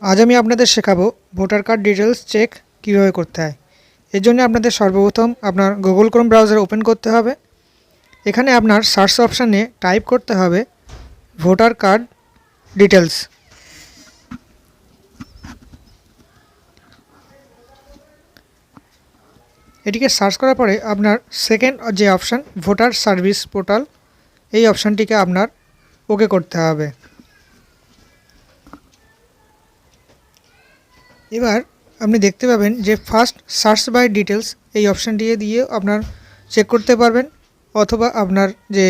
आज আমি আপনাদের শেখাবো ভোটার কার্ড ডিটেলস চেক কিভাবে করতে হয়। এর জন্য আপনাদের সর্বপ্রথম আপনার গুগল ক্রোম ব্রাউজার ওপেন করতে হবে। এখানে আপনার সার্চ অপশানে টাইপ করতে হবে ভোটার কার্ড ডিটেলস। এটিকে সার্চ করার পরে আপনার সেকেন্ড যে অপশান ভোটার সার্ভিস পোর্টাল, এই অপশানটিকে আপনার ওকে করতে হবে। এবার আপনি দেখতে পাবেন যে ফার্স্ট সার্চ বাই ডিটেলস এই অপশানটি দিয়ে আপনার চেক করতে পারবেন, অথবা আপনার যে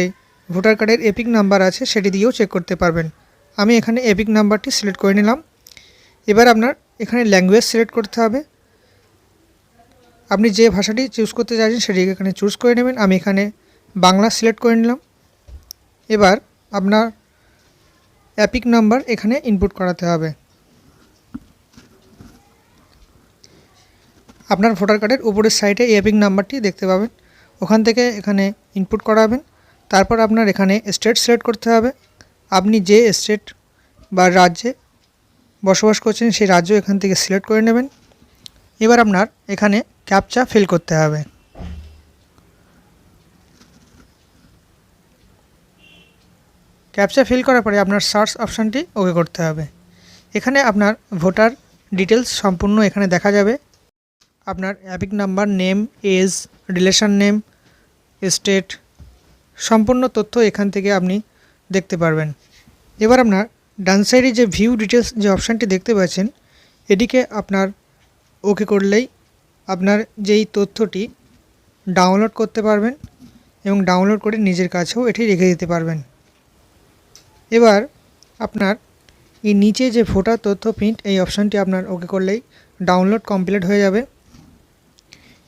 ভোটার কার্ডের এপিক নাম্বার আছে সেটি দিয়েও চেক করতে পারবেন। আমি এখানে এপিক নাম্বারটি সিলেক্ট করে নিলাম। এবার আপনার এখানে ল্যাঙ্গুয়েজ সিলেক্ট করতে হবে। আপনি যে ভাষাটি চুজ করতে চাইছেন সেটি এখানে চুজ করে নেবেন। আমি এখানে বাংলা সিলেক্ট করে নিলাম। এবার আপনার এপিক নাম্বার এখানে ইনপুট করাতে হবে। আপনার ভোটার কার্ডের উপরের সাইডে এপিক নাম্বারটি দেখতে পাবেন, ওখান থেকে এখানে ইনপুট করাবেন। তারপর আপনার এখানে স্টেট সিলেক্ট করতে হবে। আপনি যে স্টেট বা রাজ্যে বসবাস করছেন সেই রাজ্য এখান থেকে সিলেক্ট করে নেবেন। এবার আপনার এখানে ক্যাপচা ফিল করতে হবে। ক্যাপচা ফিল করার পরে আপনার সার্চ অপশানটি ওকে করতে হবে। এখানে আপনার ভোটার ডিটেলস সম্পূর্ণ এখানে দেখা যাবে। আপনার EPIC number, name, age, relation name, state সম্পূর্ণ তথ্য এখান থেকে আপনি দেখতে পারবেন। এবার আপনার ডান সাইডে যে ভিউ ডিটেলস যে অপশানটি দেখতে পাচ্ছেন, এটিকে আপনার ওকে করলেই আপনার যেই তথ্যটি ডাউনলোড করতে পারবেন এবং ডাউনলোড করে নিজের কাছেও এটি রেখে দিতে পারবেন। এবার আপনার এই নিচে যে ভোটার তথ্য প্রিন্ট এই অপশানটি আপনার ওকে করলেই ডাউনলোড কমপ্লিট হয়ে যাবে।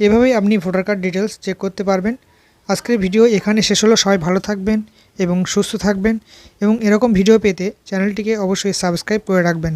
এভাবেই আপনি ভোটার কার্ড ডিটেলস চেক করতে পারবেন। আজকের ভিডিও এখানে শেষ হলো। সবাই ভালো থাকবেন এবং সুস্থ থাকবেন, এবং এরকম ভিডিও পেতে চ্যানেলটিকে অবশ্যই সাবস্ক্রাইব করে রাখবেন।